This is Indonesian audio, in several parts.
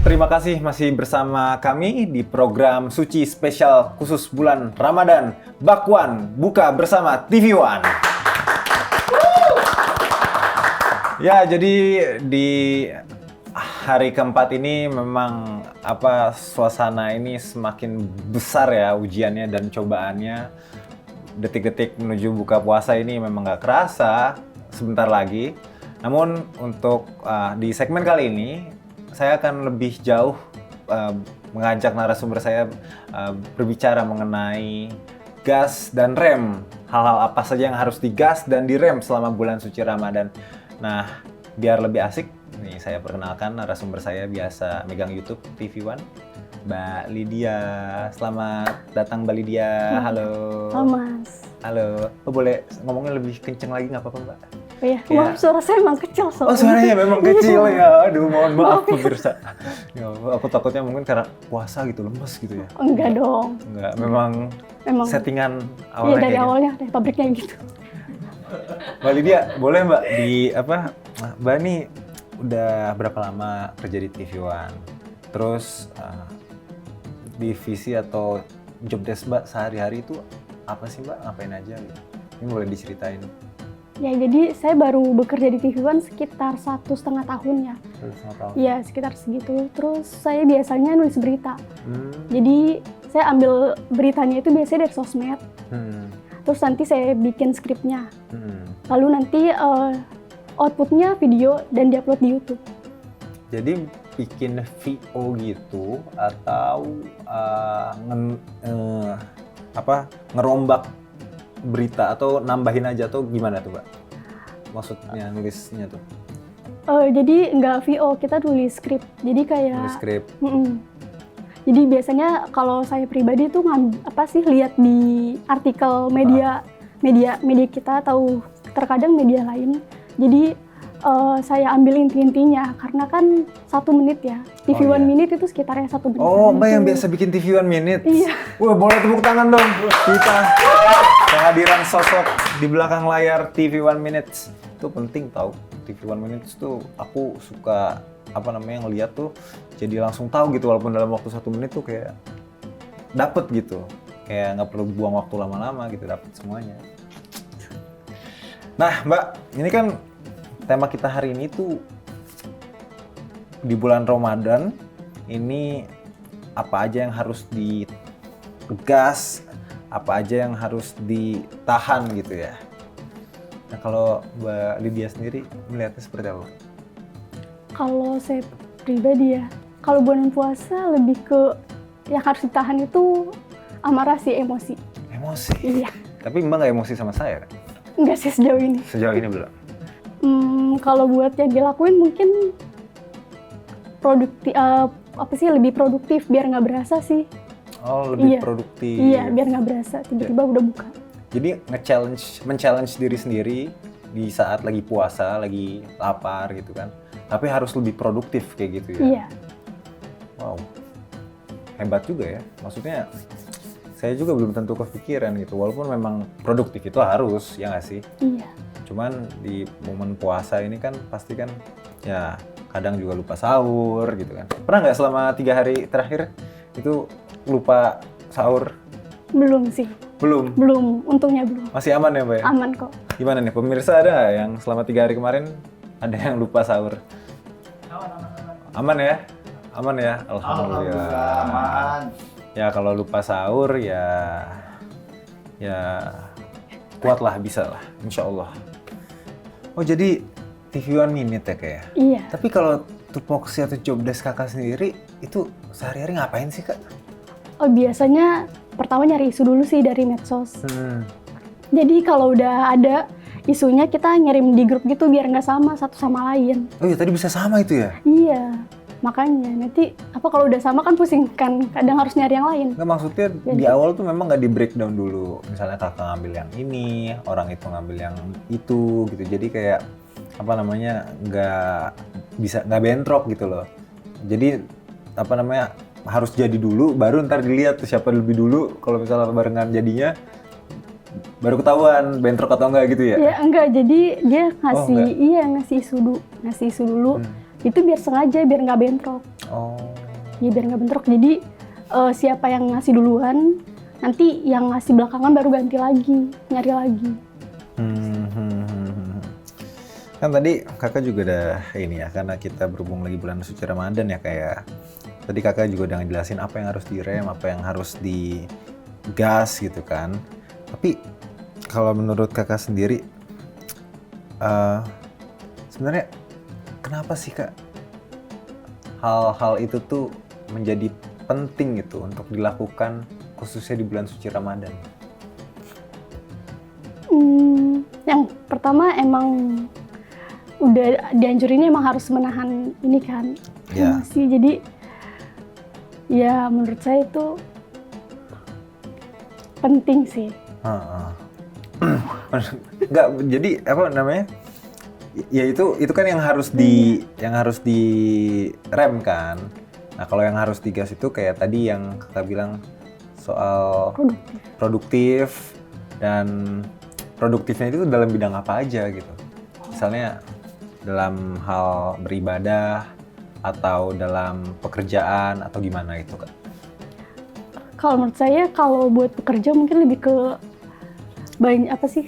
terima kasih masih bersama kami di program Suci spesial khusus bulan Ramadan. Bakwan buka bersama TV One. Ya, jadi di hari keempat ini memang suasana ini semakin besar ya ujiannya dan cobaannya. Detik-detik menuju buka puasa ini memang nggak kerasa sebentar lagi. Namun untuk di segmen kali ini saya akan lebih jauh mengajak narasumber saya berbicara mengenai gas dan rem. Hal-hal apa saja yang harus digas dan direm selama bulan suci Ramadan. Nah, biar lebih asik, nih saya perkenalkan narasumber saya biasa megang YouTube TV One, Mbak Lydia. Selamat datang Mbak Lydia. Halo. Halo Mas. Halo. Oh, boleh ngomongnya lebih kenceng lagi nggak apa-apa Mbak? Oh iya, maaf suara saya emang kecil soalnya. Oh, suaranya memang kecil ya. Aduh, mohon maaf pemirsa. Ya, aku takutnya mungkin karena puasa gitu, lemes gitu ya. Enggak dong. Enggak, memang settingan awalnya. Iya, dari kayak awalnya, dari pabriknya gitu. Mbak Lydia, boleh Mbak Mbak ini udah berapa lama kerja di TV One? Terus divisi atau job desk Mbak sehari-hari itu apa sih Mbak? Ngapain aja gitu? Ini boleh diceritain. Ya, jadi saya baru bekerja di TV One sekitar 1,5 tahun ya. 1,5 tahun? Iya, sekitar segitu. Terus saya biasanya nulis berita. Jadi saya ambil beritanya itu biasanya dari sosmed. Terus nanti saya bikin skripnya. Lalu nanti outputnya video dan diupload di YouTube. Jadi bikin VO gitu atau ngerombak berita atau nambahin aja atau gimana tuh Mbak? Maksudnya nulisnya tuh? Jadi nggak VO, kita tulis skrip. Jadi kayak Nulis skrip. Jadi biasanya kalau saya pribadi tuh lihat di artikel media kita atau terkadang media lain. Jadi saya ambil inti-intinya karena kan 1 menit ya. TV One Minute itu sekitarnya 1 menit. Oh, Mbak yang biasa bikin TV One Minute. Iya. Wah, boleh tepuk tangan dong. Kita kehadiran sosok di belakang layar TV One Minutes itu penting tau. TV One Minutes tuh aku suka ngeliat tuh jadi langsung tahu gitu walaupun dalam waktu 1 menit tuh kayak dapet gitu. Kayak nggak perlu buang waktu lama-lama gitu, dapet semuanya. Nah, Mbak, ini kan tema kita hari ini tuh di bulan Ramadan ini apa aja yang harus digas, apa aja yang harus ditahan gitu ya. Nah, kalau Mbak Lydia sendiri melihatnya seperti apa? Kalau saya pribadi ya, kalau bulan puasa lebih ke yang harus ditahan itu amarah sih, emosi. Emosi? Iya. Tapi Mbak nggak emosi sama saya kan? Enggak sih sejauh ini. Sejauh ini belum? Kalau buat yang dilakuin mungkin lebih produktif biar nggak berasa sih. Oh, lebih produktif. Iya, biar nggak berasa tiba-tiba udah buka. Jadi men-challenge diri sendiri di saat lagi puasa, lagi lapar gitu kan. Tapi harus lebih produktif kayak gitu ya. Iya. Wow. Hebat juga ya. Maksudnya saya juga belum tentu kepikiran gitu. Walaupun memang produktif itu harus, ya nggak sih? Iya. Cuman di momen puasa ini kan pasti kan ya kadang juga lupa sahur gitu kan. Pernah nggak selama 3 hari terakhir itu lupa sahur? Belum sih. Belum? Belum, untungnya belum. Masih aman ya Mbak ya? Aman kok. Gimana nih, pemirsa ada nggak yang selama 3 hari kemarin ada yang lupa sahur? Aman ya? Aman ya? Alhamdulillah. Aman. Ya kalau lupa sahur ya kuatlah, bisa lah, insya Allah. Oh jadi TV One Minute ya kayak? Iya. Tapi kalau tupoksi atau job desk kakak sendiri itu sehari-hari ngapain sih kak? Oh biasanya pertama nyari isu dulu sih dari medsos. Jadi kalau udah ada isunya kita ngirim di grup gitu biar nggak sama satu sama lain. Oh iya tadi bisa sama itu ya? Iya. Makanya nanti kalau udah sama kan pusing kan, kadang harus nyari yang lain. Nggak, maksudnya di awal tuh memang nggak di breakdown dulu. Misalnya kakak ngambil yang ini, orang itu ngambil yang itu gitu. Jadi kayak nggak bentrok gitu loh. Jadi harus jadi dulu, baru ntar dilihat tuh siapa lebih dulu. Kalau misalnya barengan jadinya, baru ketahuan bentrok atau enggak gitu ya? Ya enggak, jadi dia ngasih isu dulu. Itu biar sengaja, biar nggak bentrok. Oh. Ya biar nggak bentrok. Jadi siapa yang ngasih duluan, nanti yang ngasih belakangan baru ganti lagi, nyari lagi. Kan tadi kakak juga udah ini ya, karena kita berhubung lagi bulan suci Ramadan ya, kayak tadi kakak juga udah ngejelasin apa yang harus direm, apa yang harus digas gitu kan. Tapi kalau menurut kakak sendiri, sebenarnya kenapa sih kak hal-hal itu tuh menjadi penting gitu untuk dilakukan khususnya di bulan suci Ramadan? Yang pertama emang udah dianjurinnya emang harus menahan ini kan emosi. Jadi ya menurut saya itu penting sih. Enggak, jadi apa namanya? Ya itu kan yang harus direm kan. Nah, kalau yang harus digas itu kayak tadi yang kakak bilang soal produktif dan produktifnya itu dalam bidang apa aja gitu. Misalnya dalam hal beribadah atau dalam pekerjaan atau gimana itu kan? Kalau menurut saya kalau buat pekerja mungkin lebih ke banyak apa sih?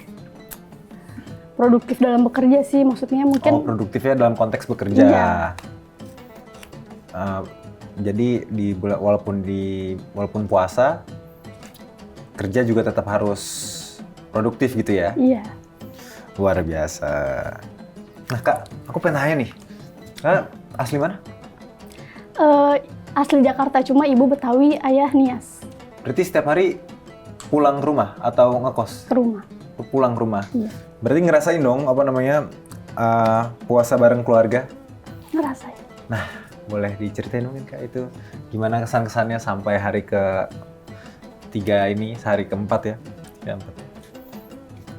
Produktif dalam bekerja sih, maksudnya mungkin. Produktifnya dalam konteks bekerja. Iya. Jadi walaupun puasa, kerja juga tetap harus produktif gitu ya? Iya. Luar biasa. Nah kak, aku pengen tanya nih, kak asli mana? Asli Jakarta, cuma ibu Betawi, ayah Nias. Berarti setiap hari pulang ke rumah atau ngekos? Ke rumah. Pulang ke rumah? Iya. Berarti ngerasain dong, apa namanya, puasa bareng keluarga? Ngerasain. Nah, boleh diceritain mungkin kak itu gimana kesan-kesannya sampai hari ke-3 ini, hari ke-4 ya?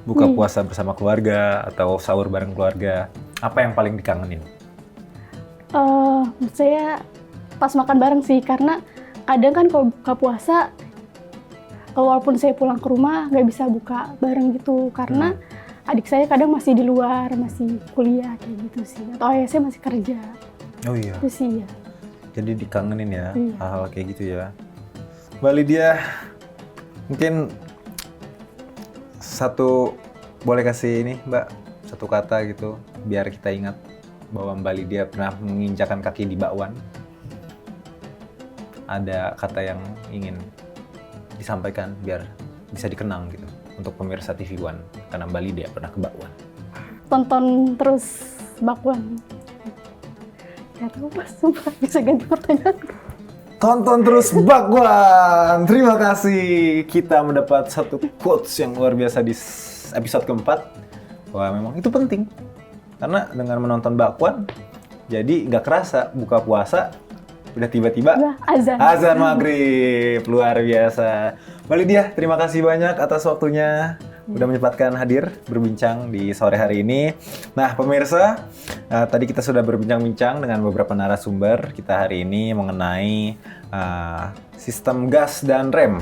Buka puasa bersama keluarga atau sahur bareng keluarga, apa yang paling dikangenin? Menurut saya pas makan bareng sih, karena kadang kan kalau buka puasa, walaupun saya pulang ke rumah nggak bisa buka bareng gitu, karena adik saya kadang masih di luar, masih kuliah kayak gitu sih, atau ayah saya masih kerja. Oh iya. Itu sih ya. Jadi dikangenin ya, Iya. hal-hal kayak gitu ya. Mbak Lydia, mungkin boleh kasih ini Mbak, satu kata gitu, biar kita ingat bahwa Mbak Lydia pernah menginjakan kaki di bakwan. Ada kata yang ingin disampaikan biar bisa dikenang gitu untuk pemirsa TV One, karena Mbak Lydia pernah ke bakwan. Tonton terus bakwan. Gak tahu pas, sumpah bisa ganti pertanyaan. Tonton terus bakwan. Terima kasih, kita mendapat satu quotes yang luar biasa di episode keempat, bahwa memang itu penting karena dengan menonton bakwan jadi nggak kerasa buka puasa udah tiba-tiba azan maghrib. Luar biasa. Mbak Lydia, terima kasih banyak atas waktunya udah menyempatkan hadir berbincang di sore hari ini. Nah pemirsa, tadi kita sudah berbincang-bincang dengan beberapa narasumber kita hari ini mengenai sistem gas dan rem